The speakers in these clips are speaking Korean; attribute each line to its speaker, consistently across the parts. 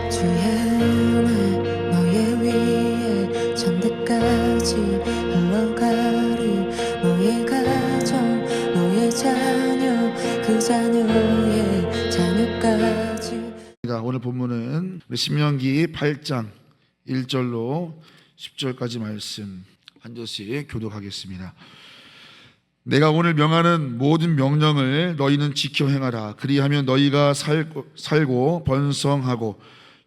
Speaker 1: 주의 은혜 너의 위에 천대까지 흘러가리. 너의 가정 너의 자녀 그 자녀의 자녀까지.
Speaker 2: 오늘 본문은 신명기 8장 1절로 10절까지 말씀 한 절씩 교독하겠습니다. 내가 오늘 명하는 모든 명령을 너희는 지켜 행하라. 그리하면 너희가 살고 번성하고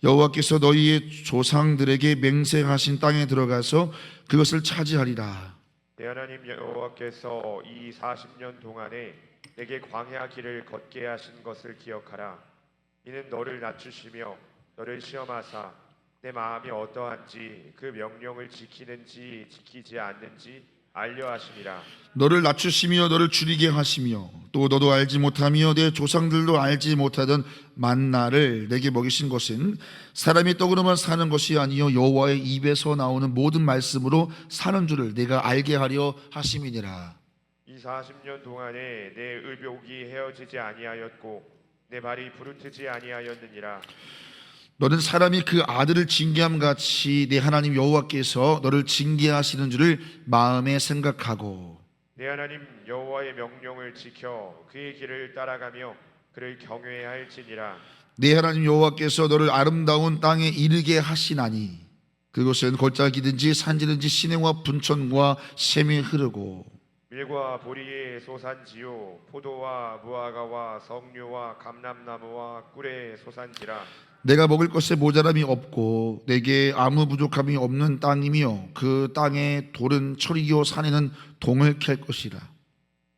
Speaker 2: 여호와께서 너희의 조상들에게 맹세하신 땅에 들어가서 그것을 차지하리라.
Speaker 3: 내 하나님 여호와께서 이 40년 동안에 내게 광야 길을 걷게 하신 것을 기억하라. 이는 너를 낮추시며 너를 시험하사 내 마음이 어떠한지 그 명령을 지키는지 지키지 않는지 알려 하심이라.
Speaker 2: 너를 낮추시며 너를 줄이게 하시며 또 너도 알지 못하며 내 조상들도 알지 못하던 만나를 내게 먹이신 것은 사람이 떡으로만 사는 것이 아니요 여호와의 입에서 나오는 모든 말씀으로 사는 줄을 내가 알게 하려 하심이니라.
Speaker 3: 이 40년 동안에 내 의복이 헤어지지 아니하였고 내 발이 부르트지 아니하였느니라.
Speaker 2: 너는 사람이 그 아들을 징계함 같이 내 하나님 여호와께서 너를 징계하시는 줄을 마음에 생각하고
Speaker 3: 내 하나님 여호와의 명령을 지켜 그의 길을 따라가며 그를 경외해야 할지니라.
Speaker 2: 내 하나님 여호와께서 너를 아름다운 땅에 이르게 하시나니 그곳은 골짜기든지 산지든지 시내와 분천과 샘이 흐르고
Speaker 3: 밀과 보리의 소산지요 포도와 무화과와 석류와 감람나무와 꿀의 소산지라.
Speaker 2: 내가 먹을 것에 모자람이 없고 내게 아무 부족함이 없는 땅이며 그 땅의 돌은 철이요 산에는 동을 캘 것이라.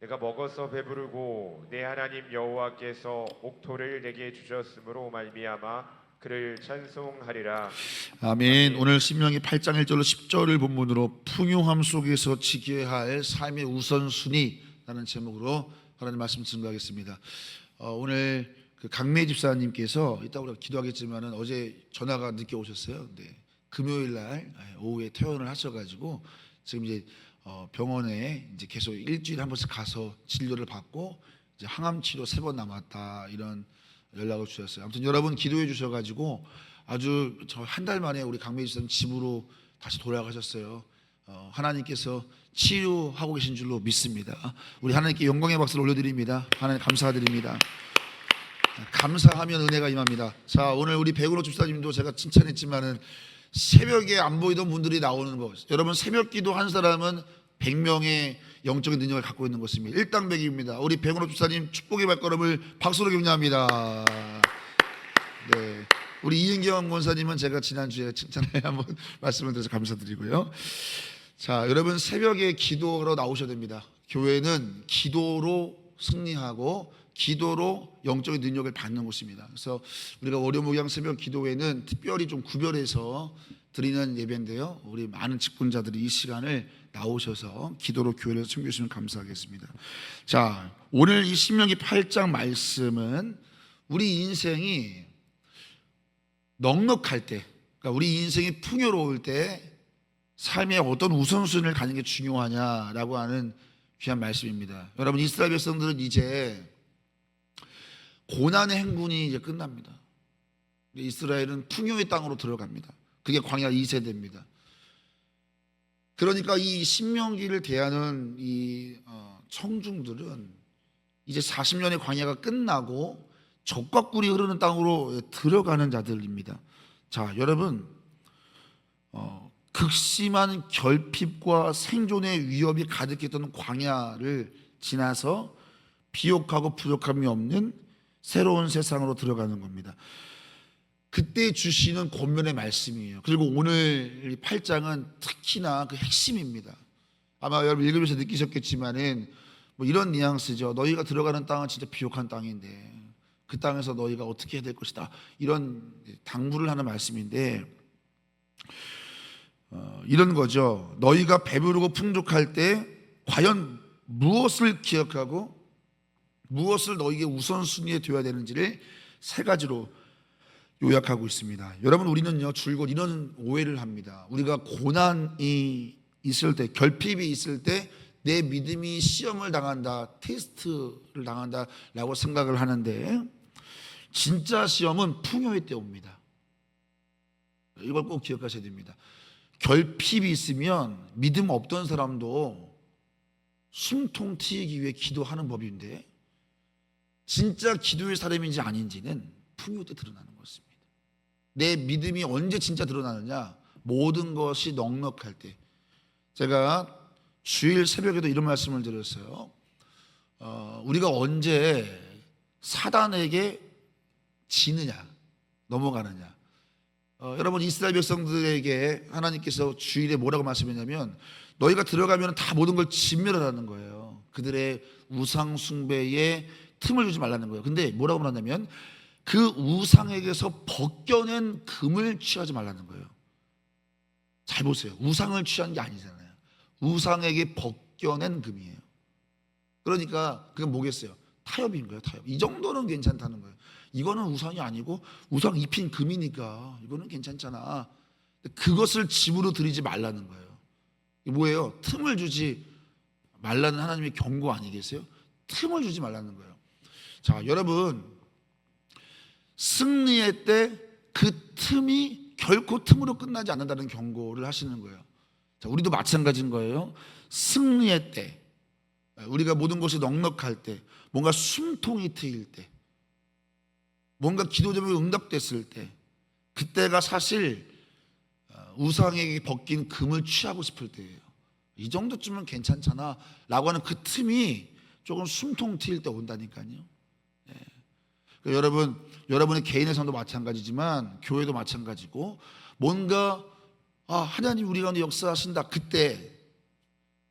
Speaker 3: 내가 먹어서 배부르고 내 하나님 여호와께서 옥토를 내게 주셨으므로 말미암아 그를 찬송하리라.
Speaker 2: 아멘. 오늘 신명기 8장 1절로 10절을 본문으로 풍요함 속에서 지켜야 할 삶의 우선순위라는 제목으로 하나님 말씀 증거하겠습니다. 오늘 그 강매 집사님께서 이따 우리가 기도하겠지만은 어제 전화가 늦게 오셨어요. 근데 금요일 날 오후에 퇴원을 하셔가지고 지금 이제 병원에 이제 계속 일주일에 한 번씩 가서 진료를 받고 이제 항암 치료 3번 남았다 이런 연락을 주셨어요. 아무튼 여러분 기도해 주셔가지고 아주 저 한 달 만에 우리 강매 집사님 집으로 다시 돌아가셨어요. 하나님께서 치유하고 계신 줄로 믿습니다. 우리 하나님께 영광의 박수를 올려드립니다. 하나님 감사드립니다. 감사하면 은혜가 임합니다. 자, 오늘 우리 백은호 집사님도 제가 칭찬했지만은 새벽에 안 보이던 분들이 나오는 것. 여러분 새벽 기도 한 사람은 100명의 영적인 능력을 갖고 있는 것입니다. 일당백입니다. 우리 백은호 집사님 축복의 발걸음을 박수로 격려합니다. 네, 우리 이은경 권사님은 제가 지난주에 칭찬을 한번 말씀을 드려서 감사드리고요. 자, 여러분 새벽에 기도로 나오셔야 됩니다. 교회는 기도로 승리하고 기도로 영적인 능력을 받는 곳입니다. 그래서 우리가 월요목양 새벽 기도회는 특별히 좀 구별해서 드리는 예배인데요. 우리 많은 직분자들이 이 시간을 나오셔서 기도로 교회를 섬겨주시면 감사하겠습니다. 자, 오늘 이 신명기 8장 말씀은 우리 인생이 넉넉할 때, 그러니까 우리 인생이 풍요로울 때 삶의 어떤 우선순위를 가는 게 중요하냐라고 하는 귀한 말씀입니다. 여러분 이스라엘 백성들은 이제 고난의 행군이 이제 끝납니다. 이스라엘은 풍요의 땅으로 들어갑니다. 그게 광야 2세대입니다. 그러니까 이 신명기를 대하는 이 청중들은 이제 40년의 광야가 끝나고 젖과 꿀이 흐르는 땅으로 들어가는 자들입니다. 자, 여러분 극심한 결핍과 생존의 위협이 가득했던 광야를 지나서 비옥하고 부족함이 없는 새로운 세상으로 들어가는 겁니다. 그때 주시는 권면의 말씀이에요. 그리고 오늘 8장은 특히나 그 핵심입니다. 아마 여러분 읽으면서 느끼셨겠지만은 뭐 이런 뉘앙스죠. 너희가 들어가는 땅은 진짜 비옥한 땅인데 그 땅에서 너희가 어떻게 해야 될 것이다. 이런 당부를 하는 말씀인데 이런 거죠. 너희가 배부르고 풍족할 때 과연 무엇을 기억하고 무엇을 너희에게 우선순위에 둬야 되는지를 3가지로 요약하고 있습니다. 여러분 우리는요 줄곧 이런 오해를 합니다. 우리가 고난이 있을 때, 결핍이 있을 때 내 믿음이 시험을 당한다, 테스트를 당한다 라고 생각을 하는데 진짜 시험은 풍요의 때 옵니다. 이걸 꼭 기억하셔야 됩니다. 결핍이 있으면 믿음 없던 사람도 숨통 트이기 위해 기도하는 법인데 진짜 기도의 사람인지 아닌지는 풍요 때 드러나는 것입니다. 내 믿음이 언제 진짜 드러나느냐? 모든 것이 넉넉할 때. 제가 주일 새벽에도 이런 말씀을 드렸어요. 우리가 언제 사단에게 지느냐, 넘어가느냐. 여러분, 이스라엘 백성들에게 하나님께서 주일에 뭐라고 말씀했냐면 너희가 들어가면 다 모든 걸 진멸하라는 거예요. 그들의 우상 숭배에 틈을 주지 말라는 거예요. 근데 뭐라고 말하냐면 그 우상에게서 벗겨낸 금을 취하지 말라는 거예요. 잘 보세요. 우상을 취한 게 아니잖아요. 우상에게 벗겨낸 금이에요. 그러니까 그건 뭐겠어요? 타협인 거예요. 타협. 이 정도는 괜찮다는 거예요. 이거는 우상이 아니고 우상 입힌 금이니까 이거는 괜찮잖아. 그것을 집으로 들이지 말라는 거예요. 이게 뭐예요? 틈을 주지 말라는 하나님의 경고 아니겠어요? 틈을 주지 말라는 거예요. 자, 여러분, 승리의 때 그 틈이 결코 틈으로 끝나지 않는다는 경고를 하시는 거예요. 자, 우리도 마찬가지인 거예요. 승리의 때, 우리가 모든 것이 넉넉할 때, 뭔가 숨통이 트일 때, 뭔가 기도 제목이 응답됐을 때, 그때가 사실 우상에게 벗긴 금을 취하고 싶을 때예요. 이 정도쯤은 괜찮잖아 라고 하는 그 틈이 조금 숨통 트일 때 온다니까요. 여러분, 여러분의 개인의 삶도 마찬가지지만 교회도 마찬가지고 뭔가 하나님 우리 가운데 역사하신다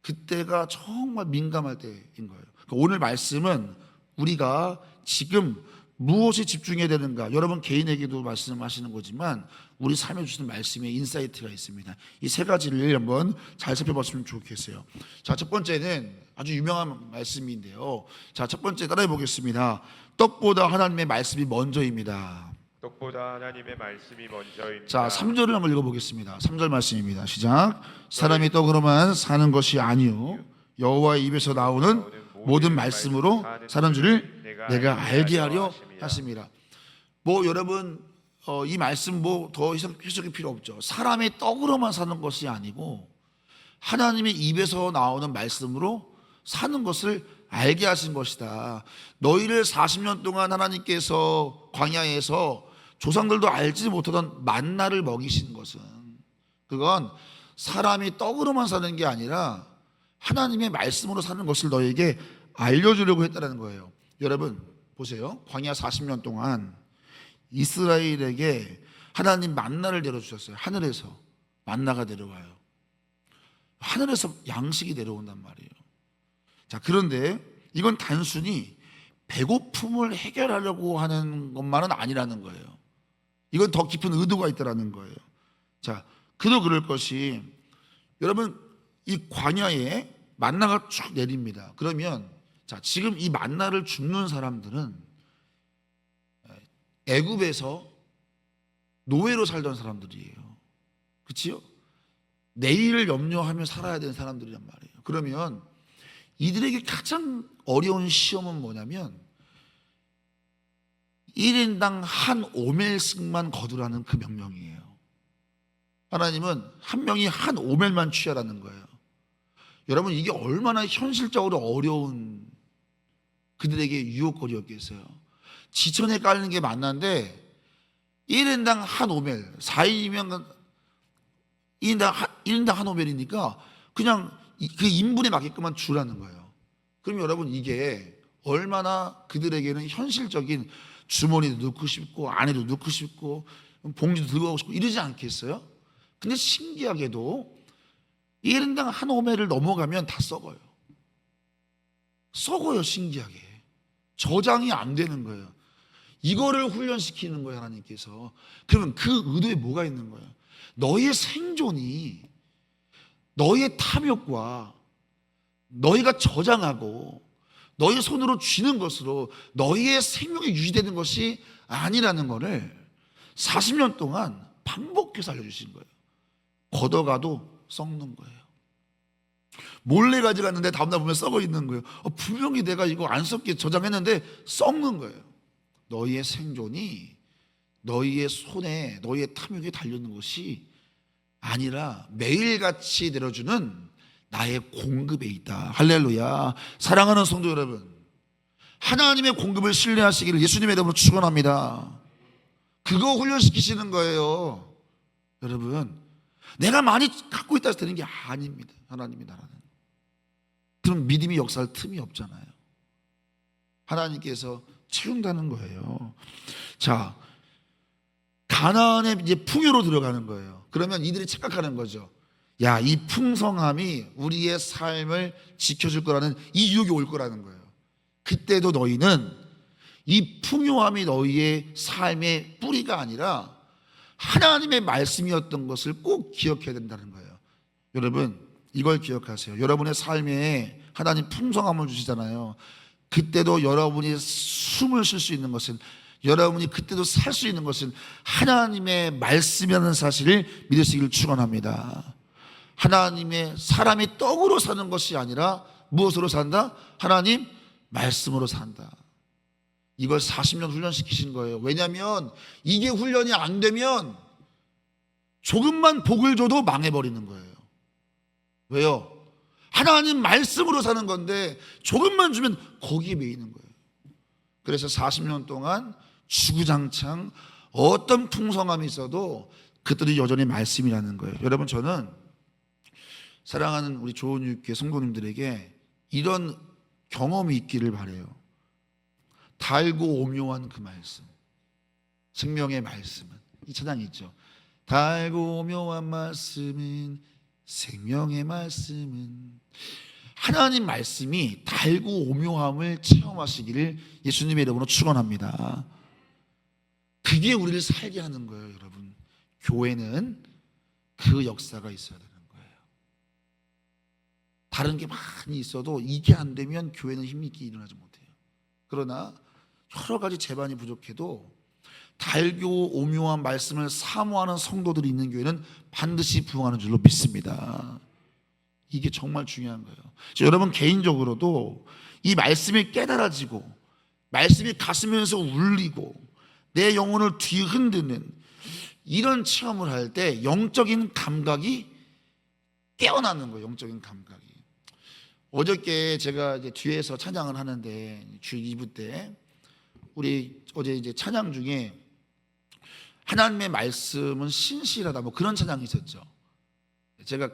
Speaker 2: 그때가 정말 민감할 때인 거예요. 오늘 말씀은 우리가 지금 무엇에 집중해야 되는가, 여러분 개인에게도 말씀하시는 거지만 우리 삶에 주시는 말씀에 인사이트가 있습니다. 이 세 가지를 한번 잘 살펴봤으면 좋겠어요. 자, 첫 번째는 아주 유명한 말씀인데요. 자, 첫 번째 따라해 보겠습니다. 떡보다 하나님의 말씀이 먼저입니다.
Speaker 3: 떡보다 하나님의 말씀이 먼저입니다.
Speaker 2: 자, 3절을 한번 읽어보겠습니다. 3절 말씀입니다. 시작. 사람이 떡으로만 사는 것이 아니요 여호와의 입에서 나오는 모든 말씀으로 사는 줄을 내가 알게 하려 하십니다. 뭐 여러분, 이 말씀 뭐 더 해석이 필요 없죠. 사람의 떡으로만 사는 것이 아니고 하나님의 입에서 나오는 말씀으로 사는 것을 알게 하신 것이다. 너희를 40년 동안 하나님께서 광야에서 조상들도 알지 못하던 만나를 먹이신 것은, 그건 사람이 떡으로만 사는 게 아니라 하나님의 말씀으로 사는 것을 너에게 알려주려고 했다는 거예요. 여러분 보세요. 광야 40년 동안 이스라엘에게 하나님 만나를 내려주셨어요. 하늘에서 만나가 내려와요. 하늘에서 양식이 내려온단 말이에요. 자, 그런데 이건 단순히 배고픔을 해결하려고 하는 것만은 아니라는 거예요. 이건 더 깊은 의도가 있다라는 거예요. 자, 그도 그럴 것이, 여러분 이 광야에 만나가 쭉 내립니다. 그러면 자, 지금 이 만나를 줍는 사람들은 애굽에서 노예로 살던 사람들이에요. 그렇지요? 내일을 염려하며 살아야 되는 사람들이란 말이에요. 그러면 이들에게 가장 어려운 시험은 뭐냐면 1인당 한 오멜씩만 거두라는 그 명령이에요. 하나님은 한 명이 한 오멜만 취하라는 거예요. 여러분, 이게 얼마나 현실적으로 어려운 그들에게 유혹거리였겠어요. 지천에 깔는 게 만난데 1인당 한 오멜, 4인이면 1인당 한 오멜이니까 그냥 그 인분에 맞게끔만 주라는 거예요. 그럼 여러분, 이게 얼마나 그들에게는 현실적인, 주머니도 넣고 싶고 안에도 넣고 싶고 봉지도 들고 가고 싶고 이러지 않겠어요? 근데 신기하게도 1인당 한 오멜을 넘어가면 다 썩어요. 썩어요. 신기하게 저장이 안 되는 거예요. 이거를 훈련시키는 거예요, 하나님께서. 그러면 그 의도에 뭐가 있는 거예요? 너의 생존이 너의 탐욕과 너희가 저장하고 너희 손으로 쥐는 것으로 너희의 생명이 유지되는 것이 아니라는 것을 40년 동안 반복해서 알려주신 거예요. 걷어가도 썩는 거예요. 몰래 가져갔는데 다음날 보면 썩어 있는 거예요. 분명히 내가 이거 안 썩게 저장했는데 썩는 거예요. 너희의 생존이 너희의 손에 너희의 탐욕에 달려있는 것이 아니라 매일같이 내려주는 나의 공급에 있다. 할렐루야. 사랑하는 성도 여러분, 하나님의 공급을 신뢰하시기를 예수님의 이름으로 축원합니다. 그거 훈련시키시는 거예요. 여러분, 내가 많이 갖고 있다 해서 되는 게 아닙니다. 하나님의 나라는. 그럼 믿음이 역사할 틈이 없잖아요. 하나님께서 채운다는 거예요. 자, 가나안에 이제 풍요로 들어가는 거예요. 그러면 이들이 착각하는 거죠. 야, 이 풍성함이 우리의 삶을 지켜줄 거라는 이 유혹이 올 거라는 거예요. 그때도 너희는 이 풍요함이 너희의 삶의 뿌리가 아니라 하나님의 말씀이었던 것을 꼭 기억해야 된다는 거예요. 여러분, 이걸 기억하세요. 여러분의 삶에 하나님 풍성함을 주시잖아요. 그때도 여러분이 숨을 쉴 수 있는 것은, 여러분이 그때도 살 수 있는 것은 하나님의 말씀이라는 사실을 믿으시기를 축원합니다. 하나님의, 사람이 떡으로 사는 것이 아니라 무엇으로 산다? 하나님 말씀으로 산다. 이걸 40년 훈련시키신 거예요. 왜냐하면 이게 훈련이 안 되면 조금만 복을 줘도 망해버리는 거예요. 왜요? 하나님 말씀으로 사는 건데 조금만 주면 거기에 매이는 거예요. 그래서 40년 동안 주구장창 어떤 풍성함이 있어도 그들이 여전히 말씀이라는 거예요. 여러분, 저는 사랑하는 우리 좋은 육교회 성도님들에게 이런 경험이 있기를 바라요. 달고 오묘한 그 말씀, 생명의 말씀은, 이 찬양이 있죠. 달고 오묘한 말씀은, 생명의 말씀은. 하나님 말씀이 달고 오묘함을 체험하시기를 예수님의 이름으로 축원합니다. 그게 우리를 살게 하는 거예요. 여러분, 교회는 그 역사가 있어야 되는 거예요. 다른 게 많이 있어도 이게 안 되면 교회는 힘있게 일어나지 못해요. 그러나 여러 가지 재반이 부족해도 달고 오묘한 말씀을 사모하는 성도들이 있는 교회는 반드시 부흥하는 줄로 믿습니다. 이게 정말 중요한 거예요. 여러분, 개인적으로도 이 말씀이 깨달아지고 말씀이 가슴에서 울리고 내 영혼을 뒤흔드는 이런 체험을 할 때 영적인 감각이 깨어나는 거예요. 영적인 감각이. 어저께 제가 이제 뒤에서 찬양을 하는데 주 2부 때 우리 어제 이제 찬양 중에 하나님의 말씀은 신실하다 뭐 그런 찬양이 있었죠. 제가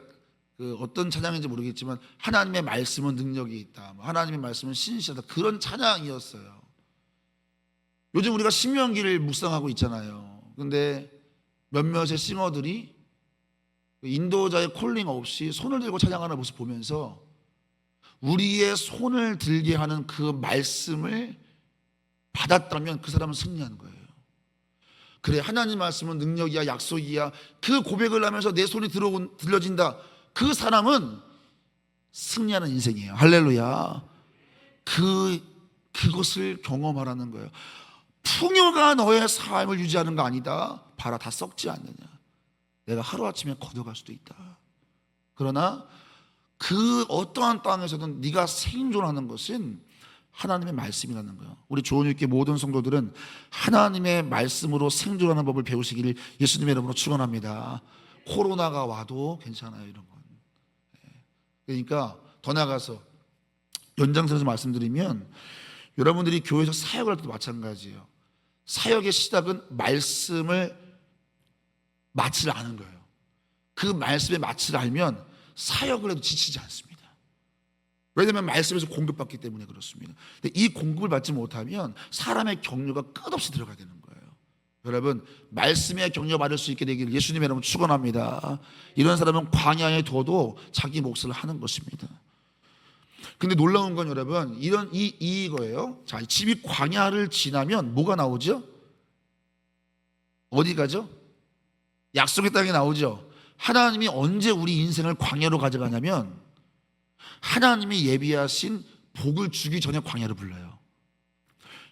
Speaker 2: 그 어떤 찬양인지 모르겠지만 하나님의 말씀은 능력이 있다, 하나님의 말씀은 신실하다, 그런 찬양이었어요. 요즘 우리가 신명기를 묵상하고 있잖아요. 근데 몇몇의 싱어들이 인도자의 콜링 없이 손을 들고 찬양하는 모습 보면서 우리의 손을 들게 하는 그 말씀을 받았다면 그 사람은 승리하는 거예요. 그래, 하나님 말씀은 능력이야, 약속이야, 그 고백을 하면서 내 손이 들려진다, 그 사람은 승리하는 인생이에요. 할렐루야. 그것을 경험하라는 거예요. 풍요가 너의 삶을 유지하는 거 아니다. 봐라, 다 썩지 않느냐. 내가 하루아침에 걷어갈 수도 있다. 그러나 그 어떠한 땅에서든 네가 생존하는 것은 하나님의 말씀이라는 거예요. 우리 조은유께 모든 성도들은 하나님의 말씀으로 생존하는 법을 배우시기를 예수님의 이름으로 축원합니다. 코로나가 와도 괜찮아요, 이런 건. 그러니까 더 나아가서 연장선에서 말씀드리면 여러분들이 교회에서 사역을 할 때도 마찬가지예요. 사역의 시작은 말씀을 마치를 아는 거예요. 그 말씀의 마치를 알면 사역을 해도 지치지 않습니다. 왜냐하면 말씀에서 공급받기 때문에 그렇습니다. 근데 이 공급을 받지 못하면 사람의 격려가 끝없이 들어가야 되는 거예요. 여러분, 말씀에 격려받을 수 있게 되기를 예수님의 이름으로 축원합니다. 이런 사람은 광야에 둬도 자기 몫을 하는 것입니다. 근데 놀라운 건 여러분, 이거예요. 자, 집이 광야를 지나면 뭐가 나오죠? 어디 가죠? 약속의 땅에 나오죠. 하나님이 언제 우리 인생을 광야로 가져가냐면 하나님이 예비하신 복을 주기 전에 광야를 불러요.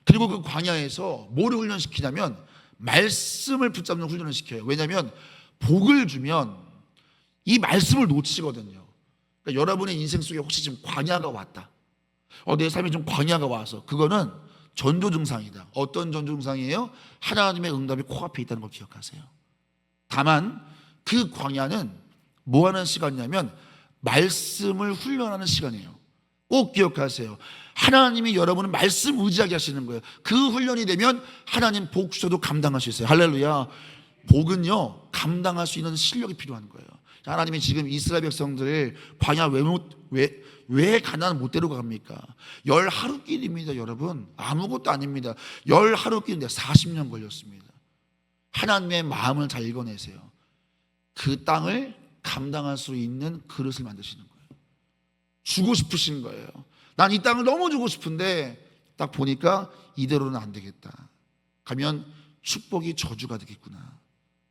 Speaker 2: 그리고 그 광야에서 뭐를 훈련시키냐면 말씀을 붙잡는 훈련을 시켜요. 왜냐하면 복을 주면 이 말씀을 놓치거든요. 그러니까 여러분의 인생 속에 혹시 지금 광야가 왔다, 내 삶에 좀 광야가 와서 그거는 전조 증상이다. 어떤 전조 증상이에요? 하나님의 응답이 코앞에 있다는 걸 기억하세요. 다만 그 광야는 뭐 하는 시간이냐면 말씀을 훈련하는 시간이에요. 꼭 기억하세요. 하나님이 여러분을 말씀 의지하게 하시는 거예요. 그 훈련이 되면 하나님 복 주셔도 감당할 수 있어요. 할렐루야. 복은요, 감당할 수 있는 실력이 필요한 거예요. 하나님이 지금 이스라엘 백성들을 광야 왜 가나안 못 데려갑니까? 10하루길입니다, 여러분. 아무것도 아닙니다. 10하루길인데 40년 걸렸습니다. 하나님의 마음을 잘 읽어내세요. 그 땅을 감당할 수 있는 그릇을 만드시는 거예요. 주고 싶으신 거예요. 난 이 땅을 너무 주고 싶은데 딱 보니까 이대로는 안 되겠다. 가면 축복이 저주가 되겠구나.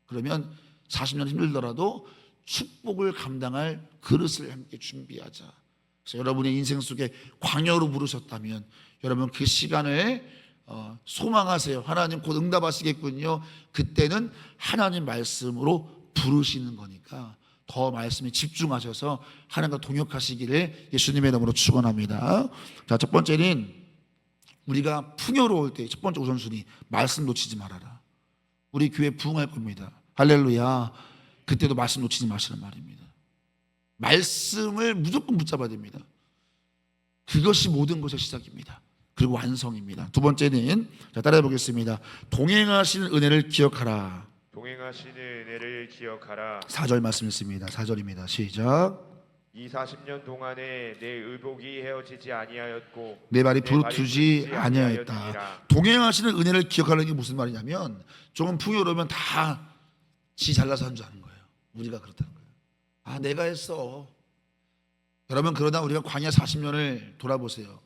Speaker 2: 그러면 40년 힘들더라도 축복을 감당할 그릇을 함께 준비하자. 그래서 여러분의 인생 속에 광야로 부르셨다면 여러분 그 시간을 소망하세요. 하나님 곧 응답하시겠군요. 그때는 하나님 말씀으로 부르시는 거니까 더 말씀에 집중하셔서 하나님과 동역하시기를 예수님의 이름으로 축원합니다. 자, 첫 번째는 우리가 풍요로울 때 첫 번째 우선순위, 말씀 놓치지 말아라. 우리 교회 부흥할 겁니다. 할렐루야. 그때도 말씀 놓치지 마시는 말입니다. 말씀을 무조건 붙잡아야 됩니다. 그것이 모든 것의 시작입니다. 그리고 완성입니다. 두 번째는, 자, 따라해 보겠습니다. 동행하시는 은혜를 기억하라.
Speaker 3: 동행하시는 은혜를 기억하라.
Speaker 2: 4절 말씀 있습니다. 4절입니다. 시작.
Speaker 3: 이 40년 동안에 내 의복이 헤어지지 아니하였고
Speaker 2: 내 발이
Speaker 3: 내 발이
Speaker 2: 부르트지
Speaker 3: 부르트지
Speaker 2: 아니하였다.
Speaker 3: 아니하였느니라.
Speaker 2: 동행하시는 은혜를 기억하는 게 무슨 말이냐면 조금 풍요로우면 다 지 잘나서 한 줄 아는 거예요. 우리가 그렇다는 거예요. 아, 내가 했어. 여러분, 그러다 우리가 광야 40년을 돌아보세요.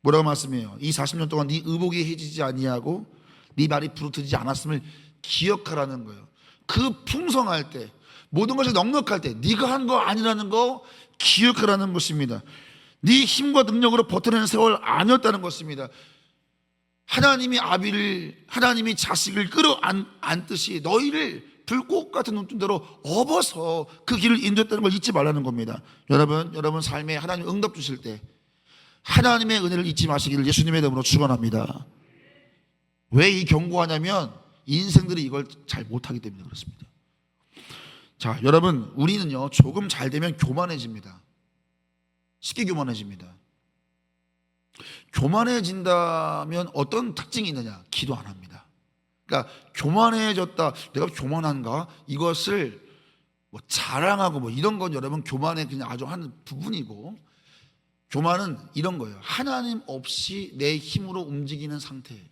Speaker 2: 뭐라고 말씀해요? 이 40년 동안 네 의복이 해지지 아니하고 네 발이 부르트지 않았음을 기억하라는 거예요. 그 풍성할 때, 모든 것이 넉넉할 때 네가 한 거 아니라는 거 기억하라는 것입니다. 네 힘과 능력으로 버텨내는 세월 아니었다는 것입니다. 하나님이 자식을 끌어안듯이 너희를 불꽃 같은 눈동자로 업어서 그 길을 인도했다는 걸 잊지 말라는 겁니다. 여러분 삶에 하나님 응답 주실 때 하나님의 은혜를 잊지 마시기를 예수님의 이름으로 축원합니다. 왜 이 경고하냐면 인생들이 이걸 잘 못하기 때문에 그렇습니다. 자, 여러분, 우리는요 조금 잘 되면 교만해집니다. 쉽게 교만해집니다. 교만해진다면 어떤 특징이 있느냐? 기도 안 합니다. 그러니까 교만해졌다, 내가 교만한가? 이것을 뭐 자랑하고 뭐 이런 건 여러분 교만의 그냥 아주 한 부분이고, 교만은 이런 거예요. 하나님 없이 내 힘으로 움직이는 상태예요.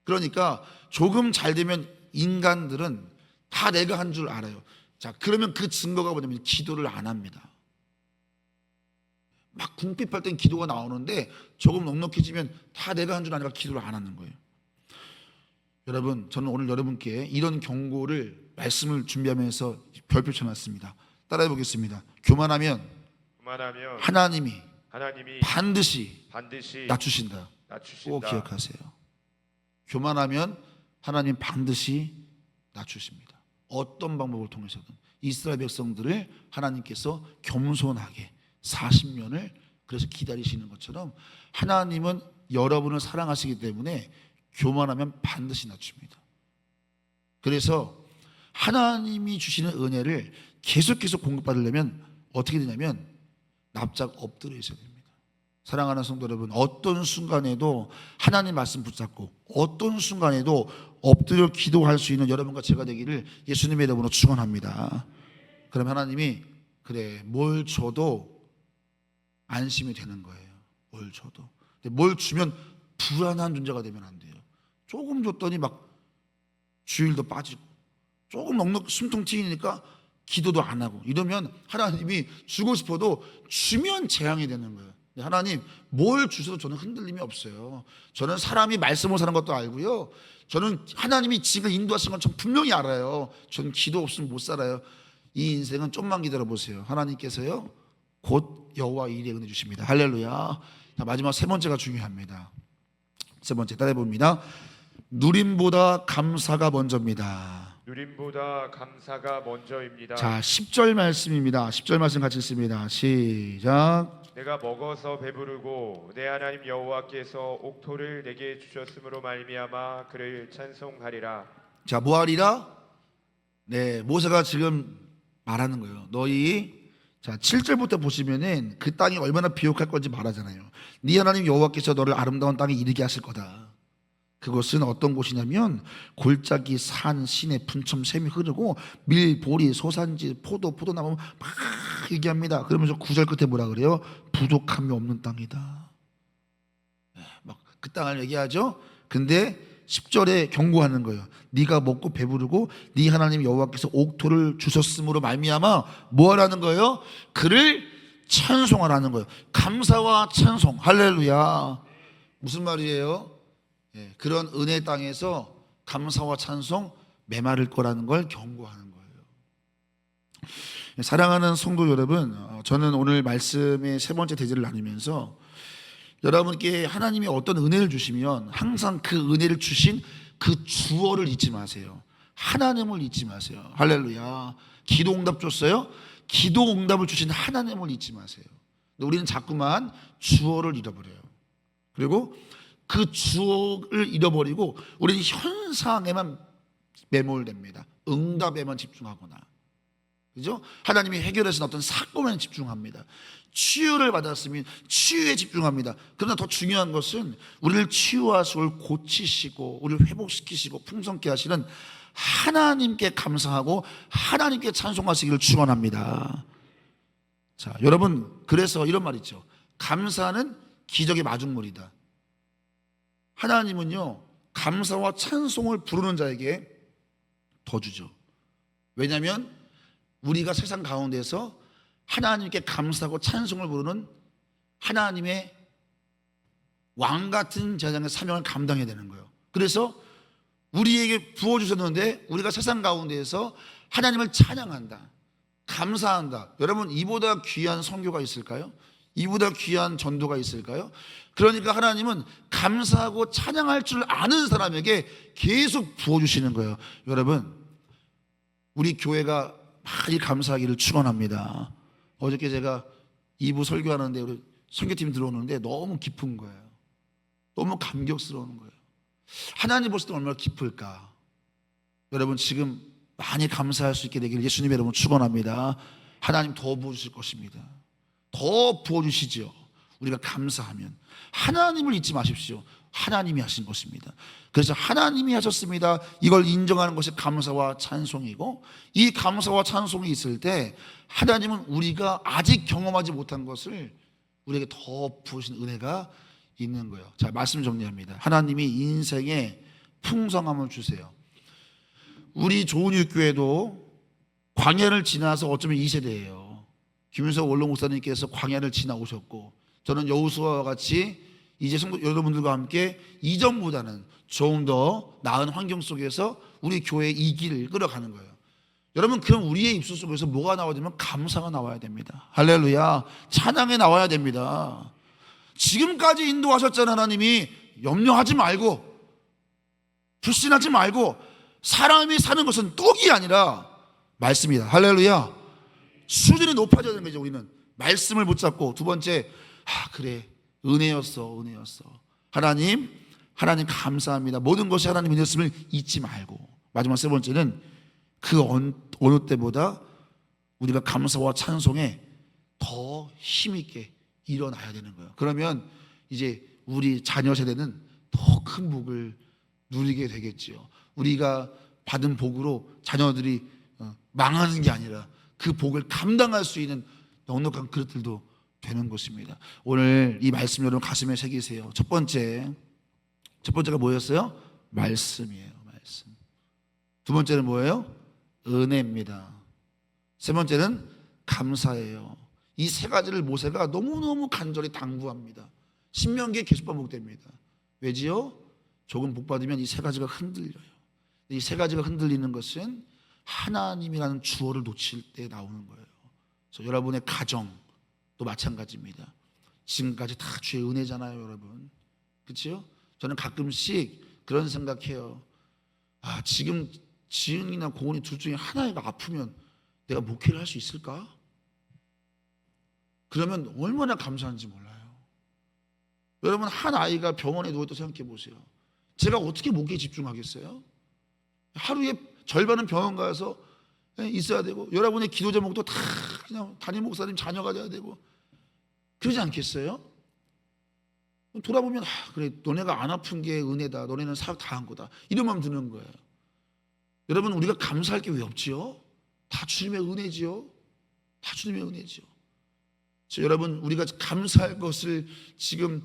Speaker 2: 그러니까 조금 잘 되면 인간들은 다 내가 한 줄 알아요. 자, 그러면 그 증거가 뭐냐면 기도를 안 합니다. 막 궁핍할 땐 기도가 나오는데 조금 넉넉해지면 다 내가 한 줄 아니까 기도를 안 하는 거예요. 여러분, 저는 오늘 여러분께 이런 경고를 말씀을 준비하면서 별표 쳐놨습니다. 따라해 보겠습니다. 교만하면 하나님이 반드시 낮추신다. 꼭 기억하세요. 교만하면 하나님 반드시 낮추십니다. 어떤 방법을 통해서든 이스라엘 백성들을 하나님께서 겸손하게 40년을 그래서 기다리시는 것처럼 하나님은 여러분을 사랑하시기 때문에 교만하면 반드시 낮춥니다. 그래서 하나님이 주시는 은혜를 계속해서 공급받으려면 어떻게 되냐면 납작 엎드려 있어야 됩니다. 사랑하는 성도 여러분, 어떤 순간에도 하나님 말씀 붙잡고 어떤 순간에도 엎드려 기도할 수 있는 여러분과 제가 되기를 예수님의 이름으로 축원합니다. 그럼 하나님이 그래, 뭘 줘도 안심이 되는 거예요. 뭘 줘도. 근데 뭘 주면 불안한 존재가 되면 안 돼요. 조금 줬더니 막 주일도 빠지고, 조금 넉넉 숨통 튀니까 기도도 안 하고, 이러면 하나님이 주고 싶어도 주면 재앙이 되는 거예요. 하나님 뭘 주셔도 저는 흔들림이 없어요. 저는 사람이 말씀으로 사는 것도 알고요, 저는 하나님이 지금 인도하신 건 전 분명히 알아요. 저는 기도 없으면 못 살아요. 이 인생은 좀만 기다려 보세요. 하나님께서요 곧 여호와 일에 은혜 주십니다. 할렐루야. 자, 마지막 세 번째가 중요합니다. 세 번째 따라해 봅니다. 누림보다 감사가 먼저입니다.
Speaker 3: 누림보다 감사가 먼저입니다.
Speaker 2: 자, 10절 말씀입니다. 10절 말씀 같이 읽습니다. 시작.
Speaker 3: 내가 먹어서 배부르고 내 하나님 여호와께서 옥토를 내게 주셨으므로 말미암아 그를 찬송하리라.
Speaker 2: 자, 뭐 하리라? 네, 모세가 지금 말하는 거예요. 너희, 자, 7절부터 보시면은 그 땅이 얼마나 비옥할 건지 말하잖아요. 네 하나님 여호와께서 너를 아름다운 땅에 이르게 하실 거다. 그것은 어떤 곳이냐면 골짜기, 산, 시내, 분첨, 샘이 흐르고 밀, 보리, 소산지, 포도나무 막 얘기합니다. 그러면서 9절 끝에 뭐라 그래요? 부족함이 없는 땅이다. 막 그 땅을 얘기하죠. 근데 10절에 경고하는 거예요. 네가 먹고 배부르고 네 하나님 여호와께서 옥토를 주셨으므로 말미암아 뭐 하라는 거예요? 그를 찬송하라는 거예요. 감사와 찬송. 할렐루야. 무슨 말이에요? 예, 그런 은혜 땅에서 감사와 찬송 메마를 거라는 걸 경고하는 거예요. 사랑하는 성도 여러분, 저는 오늘 말씀의 세 번째 대제를 나누면서 여러분께 하나님이 어떤 은혜를 주시면 항상 그 은혜를 주신 그 주어를 잊지 마세요. 하나님을 잊지 마세요. 할렐루야. 기도 응답 줬어요? 기도 응답을 주신 하나님을 잊지 마세요. 근데 우리는 자꾸만 주어를 잃어버려요. 그리고 그 주어를 잃어버리고 우리는 현상에만 매몰됩니다. 응답에만 집중하거나, 그죠? 하나님이 해결하신 어떤 사건에 집중합니다. 치유를 받았으면 치유에 집중합니다. 그러나 더 중요한 것은 우리를 치유하시고 고치시고 우리를 회복시키시고 풍성케 하시는 하나님께 감사하고 하나님께 찬송하시기를 축원합니다. 자, 여러분, 그래서 이런 말 있죠. 감사는 기적의 마중물이다. 하나님은요, 감사와 찬송을 부르는 자에게 더 주죠. 왜냐하면 우리가 세상 가운데서 하나님께 감사하고 찬송을 부르는 하나님의 왕 같은 제사장의 사명을 감당해야 되는 거예요. 그래서 우리에게 부어주셨는데 우리가 세상 가운데에서 하나님을 찬양한다, 감사한다. 여러분, 이보다 귀한 선교가 있을까요? 이보다 귀한 전도가 있을까요? 그러니까 하나님은 감사하고 찬양할 줄 아는 사람에게 계속 부어주시는 거예요. 여러분, 우리 교회가 많이 감사하기를 축원합니다. 어저께 제가 2부 설교하는데 우리 선교팀 들어오는데 너무 깊은 거예요. 너무 감격스러운 거예요. 하나님 보실 때 얼마나 깊을까. 여러분, 지금 많이 감사할 수 있게 되기를 예수님 여러분 축원합니다. 하나님 더 부어주실 것입니다. 더 부어주시죠. 우리가 감사하면. 하나님을 잊지 마십시오. 하나님이 하신 것입니다. 그래서 하나님이 하셨습니다. 이걸 인정하는 것이 감사와 찬송이고, 이 감사와 찬송이 있을 때 하나님은 우리가 아직 경험하지 못한 것을 우리에게 더 부으신 은혜가 있는 거예요. 자, 말씀 정리합니다. 하나님이 인생에 풍성함을 주세요. 우리 조은유교회도 광야를 지나서 어쩌면 2세대예요. 김윤석 원로 목사님께서 광야를 지나오셨고, 저는 여호수아와 같이 이제 성도 여러분들과 함께 이전보다는 조금 더 나은 환경 속에서 우리 교회의 이 길을 끌어가는 거예요. 여러분, 그럼 우리의 입술 속에서 뭐가 나와야 되면 감사가 나와야 됩니다. 할렐루야. 찬양이 나와야 됩니다. 지금까지 인도하셨잖아요. 하나님이 염려하지 말고, 불신하지 말고, 사람이 사는 것은 떡이 아니라 말씀이다. 할렐루야. 수준이 높아져야 되는 거죠. 우리는 말씀을 붙잡고, 두 번째, 그래, 은혜였어. 하나님 감사합니다. 모든 것이 하나님 은혜였음을 잊지 말고, 마지막 세 번째는 그 어느 때보다 우리가 감사와 찬송에 더 힘있게 일어나야 되는 거예요. 그러면 이제 우리 자녀 세대는 더 큰 복을 누리게 되겠지요. 우리가 받은 복으로 자녀들이 망하는 게 아니라 그 복을 감당할 수 있는 넉넉한 그릇들도 되는 것입니다. 오늘 이 말씀 여러분 가슴에 새기세요. 첫 번째가 뭐였어요? 말씀이에요. 말씀. 두 번째는 뭐예요? 은혜입니다. 세 번째는 감사예요. 이 세 가지를 모세가 너무너무 간절히 당부합니다. 신명기에 계속 반복됩니다. 왜지요? 조금 복받으면 이 세 가지가 흔들려요. 이 세 가지가 흔들리는 것은 하나님이라는 주어를 놓칠 때 나오는 거예요. 그래서 여러분의 가정도 마찬가지입니다. 지금까지 다 주의 은혜잖아요, 여러분. 그렇죠? 저는 가끔씩 그런 생각해요. 지금 지은이나 고은이 둘 중에 하나가 아프면 내가 목회를 할 수 있을까? 그러면 얼마나 감사한지 몰라요. 여러분, 한 아이가 병원에 누워있다고 생각해 보세요. 제가 어떻게 목회에 집중하겠어요? 하루에 절반은 병원 가서 있어야 되고, 여러분의 기도 제목도 다 그냥 담임 목사님 자녀가 돼야 되고, 그러지 않겠어요? 돌아보면 그래, 너네가 안 아픈 게 은혜다, 너네는 사역 다 한 거다, 이런 마음 드는 거예요. 여러분, 우리가 감사할 게 왜 없지요? 다 주님의 은혜지요. 다 주님의 은혜지요. 여러분, 우리가 감사할 것을 지금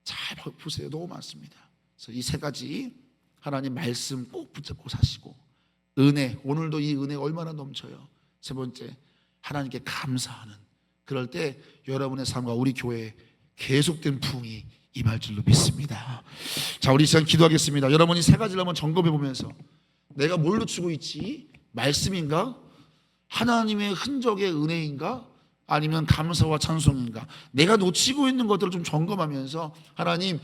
Speaker 2: 잘 보세요. 너무 많습니다. 그래서 이 세 가지, 하나님 말씀 꼭 붙잡고 사시고, 은혜, 오늘도 이 은혜 얼마나 넘쳐요. 세 번째, 하나님께 감사하는, 그럴 때 여러분의 삶과 우리 교회에 계속된 부흥이 임할 줄로 믿습니다. 자, 우리 시간 기도하겠습니다. 여러분이 세 가지를 한번 점검해 보면서, 내가 뭘 놓치고 있지? 말씀인가? 하나님의 흔적의 은혜인가? 아니면 감사와 찬송인가? 내가 놓치고 있는 것들을 좀 점검하면서, 하나님이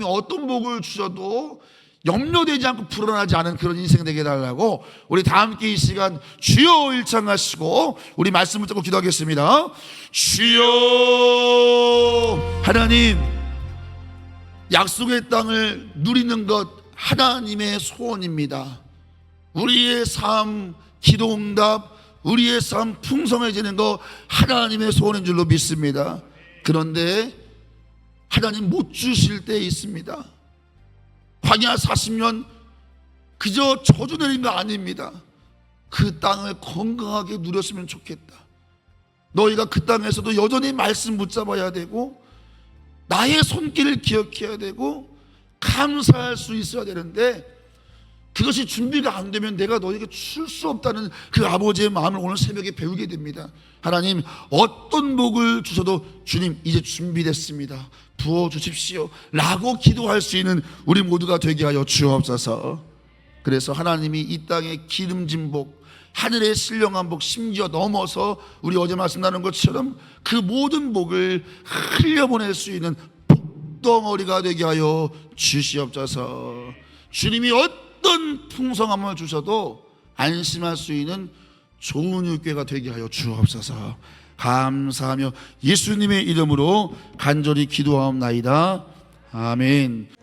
Speaker 2: 어떤 복을 주셔도 염려되지 않고 불안하지 않은 그런 인생 되게 해달라고, 우리 다 함께 이 시간 주여 일창하시고 우리 말씀 붙잡고 기도하겠습니다. 주여, 하나님, 약속의 땅을 누리는 것 하나님의 소원입니다. 우리의 삶 기도응답, 우리의 삶 풍성해지는 거 하나님의 소원인 줄로 믿습니다. 그런데 하나님 못 주실 때 있습니다. 광야 40년 그저 저주 내린 거 아닙니다. 그 땅을 건강하게 누렸으면 좋겠다. 너희가 그 땅에서도 여전히 말씀 붙잡아야 되고, 나의 손길을 기억해야 되고, 감사할 수 있어야 되는데, 그것이 준비가 안 되면 내가 너에게 줄 수 없다는 그 아버지의 마음을 오늘 새벽에 배우게 됩니다. 하나님, 어떤 복을 주셔도 주님 이제 준비됐습니다, 부어주십시오 라고 기도할 수 있는 우리 모두가 되게 하여 주옵소서. 그래서 하나님이 이 땅의 기름진 복, 하늘의 신령한 복, 심지어 넘어서 우리 어제 말씀 나눈 것처럼 그 모든 복을 흘려보낼 수 있는 복덩어리가 되게 하여 주시옵소서. 주님이 어떤 풍성함을 주셔도 안심할 수 있는 좋은 육궤가 되게 하여 주옵소서. 감사하며 예수님의 이름으로 간절히 기도하옵나이다. 아멘.